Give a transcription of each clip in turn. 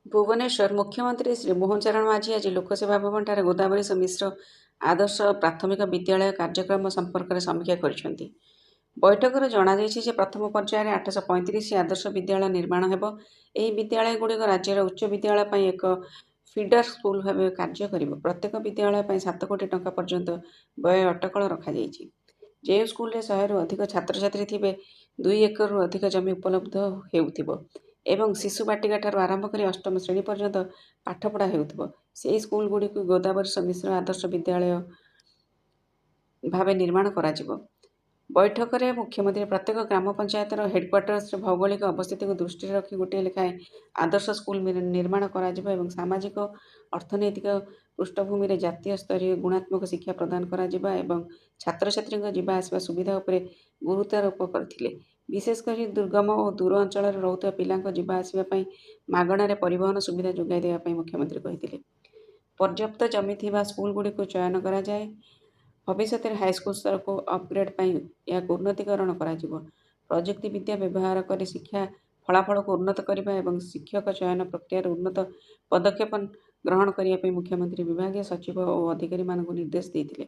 ଭୁବନେଶ୍ୱର ମୁଖ୍ୟମନ୍ତ୍ରୀ ଶ୍ରୀ ମୋହନ ଚରଣ ମାଝୀ ଆଜି ଲୋକସେବା ଭବନଠାରେ ଗୋଦାବରୀ ମିଶ୍ର ଆଦର୍ଶ ପ୍ରାଥମିକ ବିଦ୍ୟାଳୟ କାର୍ଯ୍ୟକ୍ରମ ସମ୍ପର୍କରେ ସମୀକ୍ଷା କରିଛନ୍ତି। ବୈଠକରେ ଜଣାଯାଇଛି ଯେ ପ୍ରଥମ ପର୍ଯ୍ୟାୟରେ 835 ଆଦର୍ଶ ବିଦ୍ୟାଳୟ ନିର୍ମାଣ ହେବ। ଏହି ବିଦ୍ୟାଳୟଗୁଡ଼ିକ ରାଜ୍ୟର ଉଚ୍ଚ ବିଦ୍ୟାଳୟ ପାଇଁ ଏକ ଫିଡର ସ୍କୁଲ ଭାବେ କାର୍ଯ୍ୟ କରିବ। ପ୍ରତ୍ୟେକ ବିଦ୍ୟାଳୟ ପାଇଁ 7 କୋଟି ଟଙ୍କା ପର୍ଯ୍ୟନ୍ତ ବ୍ୟୟ ଅଟକଳ ରଖାଯାଇଛି। ଯେଉଁ ସ୍କୁଲରେ 100ରୁ ଅଧିକ ଛାତ୍ରଛାତ୍ରୀ ଥିବେ, 2 ଏକରରୁ ଅଧିକ ଜମି ଉପଲବ୍ଧ ହେଉଥିବ ଏବଂ ଶିଶୁ ବାଟିକାଠାରୁ ଆରମ୍ଭ କରି 8ମ ଶ୍ରେଣୀ ପର୍ଯ୍ୟନ୍ତ ପାଠପଢ଼ା ହେଉଥିବ, ସେହି ସ୍କୁଲଗୁଡ଼ିକୁ ଗୋଦାବରୀ ମିଶ୍ର ଆଦର୍ଶ ବିଦ୍ୟାଳୟ ଭାବେ ନିର୍ମାଣ କରାଯିବ। ବୈଠକରେ ମୁଖ୍ୟମନ୍ତ୍ରୀ ପ୍ରତ୍ୟେକ ଗ୍ରାମ ପଞ୍ଚାୟତର ହେଡକ୍ୱାର୍ଟର୍ସରେ ଭୌଗୋଳିକ ଅବସ୍ଥିତିକୁ ଦୃଷ୍ଟିରେ ରଖି ଗୋଟିଏ ଲେଖାଏଁ ଆଦର୍ଶ ସ୍କୁଲ ନିର୍ମାଣ କରାଯିବ ଏବଂ ସାମାଜିକ ଅର୍ଥନୈତିକ ପୃଷ୍ଠଭୂମିରେ ଜାତୀୟ ସ୍ତରୀୟ ଗୁଣାତ୍ମକ ଶିକ୍ଷା ପ୍ରଦାନ କରାଯିବା ଏବଂ ଛାତ୍ରଛାତ୍ରୀଙ୍କ ଯିବା ଆସିବା ସୁବିଧା ଉପରେ ଗୁରୁତ୍ୱାରୋପ କରିଥିଲେ। ବିଶେଷ କରି ଦୁର୍ଗମ ଓ ଦୂର ଅଞ୍ଚଳରେ ରହୁଥିବା ପିଲାଙ୍କ ଯିବା ଆସିବା ପାଇଁ ମାଗଣାରେ ପରିବହନ ସୁବିଧା ଯୋଗାଇ ଦେବା ପାଇଁ ମୁଖ୍ୟମନ୍ତ୍ରୀ କହିଥିଲେ। ପର୍ଯ୍ୟାପ୍ତ ଜମି ଥିବା ସ୍କୁଲଗୁଡ଼ିକୁ ଚୟନ କରାଯାଏ। ଭବିଷ୍ୟତରେ ହାଇସ୍କୁଲ ସ୍ତରକୁ ଅପଗ୍ରେଡ୍ ପାଇଁ ଏହାକୁ ଉନ୍ନତୀକରଣ କରାଯିବ। ପ୍ରଯୁକ୍ତି ବିଦ୍ୟା ବ୍ୟବହାର କରି ଶିକ୍ଷା ଫଳାଫଳକୁ ଉନ୍ନତ କରିବା ଏବଂ ଶିକ୍ଷକ ଚୟନ ପ୍ରକ୍ରିୟାରେ ଉନ୍ନତ ପଦକ୍ଷେପ ଗ୍ରହଣ କରିବା ପାଇଁ ମୁଖ୍ୟମନ୍ତ୍ରୀ ବିଭାଗୀୟ ସଚିବ ଓ ଅଧିକାରୀମାନଙ୍କୁ ନିର୍ଦ୍ଦେଶ ଦେଇଥିଲେ।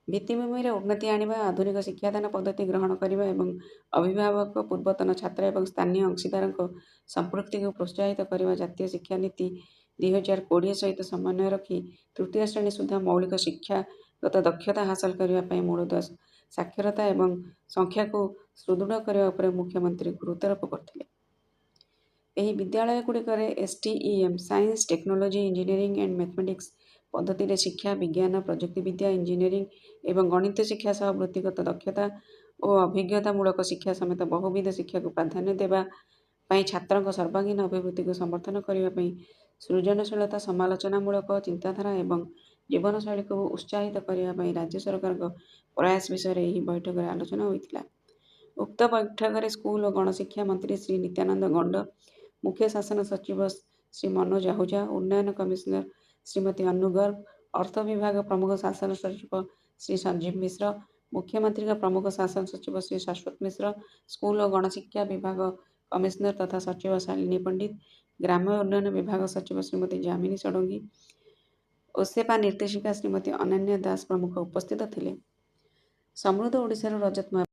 ଭିତ୍ତିଭୂମିରେ ଉନ୍ନତି ଆଣିବା, ଆଧୁନିକ ଶିକ୍ଷାଦାନ ପଦ୍ଧତି ଗ୍ରହଣ କରିବା ଏବଂ ଅଭିଭାବକ, ପୂର୍ବତନ ଛାତ୍ର ଏବଂ ସ୍ଥାନୀୟ ଅଂଶୀଦାରଙ୍କ ସମ୍ପୃକ୍ତିକୁ ପ୍ରୋତ୍ସାହିତ କରିବା ଜାତୀୟ ଶିକ୍ଷାନୀତି 2020 ସହିତ ସମନ୍ୱୟ ରଖି ତୃତୀୟ ଶ୍ରେଣୀ ସୁଦ୍ଧା ମୌଳିକ ଶିକ୍ଷାଗତ ଦକ୍ଷତା ହାସଲ କରିବା ପାଇଁ ମୂଳଦୁଆ ସାକ୍ଷରତା ଏବଂ ସଂଖ୍ୟାକୁ ସୁଦୃଢ଼ କରିବା ଉପରେ ମୁଖ୍ୟମନ୍ତ୍ରୀ ଗୁରୁତ୍ୱାରୋପ କରିଥିଲେ। ଏହି ବିଦ୍ୟାଳୟଗୁଡ଼ିକରେ STEM science, technology, engineering and mathematics ପଦ୍ଧତିରେ ଶିକ୍ଷା, ବିଜ୍ଞାନ, ପ୍ରଯୁକ୍ତିବିଦ୍ୟା, ଇଞ୍ଜିନିୟରିଂ ଏବଂ ଗଣିତ ଶିକ୍ଷା ସହ ବୃତ୍ତିଗତ ଦକ୍ଷତା ଓ ଅଭିଜ୍ଞତାମୂଳକ ଶିକ୍ଷା ସମେତ ବହୁବିଧ ଶିକ୍ଷାକୁ ପ୍ରାଧାନ୍ୟ ଦେବା ପାଇଁ ଛାତ୍ରଙ୍କ ସର୍ବାଙ୍ଗୀନ ଅଭିବୃଦ୍ଧିକୁ ସମର୍ଥନ କରିବା ପାଇଁ ସୃଜନଶୀଳତା, ସମାଲୋଚନାମୂଳକ ଚିନ୍ତାଧାରା ଏବଂ ଜୀବନଶୈଳୀକୁ ଉତ୍ସାହିତ କରିବା ପାଇଁ ରାଜ୍ୟ ସରକାରଙ୍କ ପ୍ରୟାସ ବିଷୟରେ ଏହି ବୈଠକରେ ଆଲୋଚନା ହୋଇଥିଲା। ଉକ୍ତ ବୈଠକରେ ସ୍କୁଲ ଓ ଗଣଶିକ୍ଷା ମନ୍ତ୍ରୀ ଶ୍ରୀ ନିତ୍ୟାନନ୍ଦ ଗଣ୍ଡ, ମୁଖ୍ୟ ଶାସନ ସଚିବ ଶ୍ରୀ ମନୋଜ ଆହୁଜା, ଉନ୍ନୟନ କମିଶନର ଶ୍ରୀମତୀ ଅନୁ ଗର୍ଗ, ଅର୍ଥ ବିଭାଗ ପ୍ରମୁଖ ଶାସନ ସଚିବ ଶ୍ରୀ ସଞ୍ଜୀବ ମିଶ୍ର, ମୁଖ୍ୟମନ୍ତ୍ରୀଙ୍କ ପ୍ରମୁଖ ଶାସନ ସଚିବ ଶ୍ରୀ ଶାଶ୍ୱତ ମିଶ୍ର, ସ୍କୁଲ ଓ ଗଣଶିକ୍ଷା ବିଭାଗ କମିଶନର ତଥା ସଚିବ ଶାଲିନୀ ପଣ୍ଡିତ, ଗ୍ରାମ୍ୟ ଉନ୍ନୟନ ବିଭାଗ ସଚିବ ଶ୍ରୀମତୀ ଯାମିନୀ ଷଡଙ୍ଗୀ, ଓସେପା ନିର୍ଦ୍ଦେଶିକା ଶ୍ରୀମତୀ ଅନନ୍ୟା ଦାସ ପ୍ରମୁଖ ଉପସ୍ଥିତ ଥିଲେ। ସମୃଦ୍ଧ ଓଡ଼ିଶାରୁ ରଜତ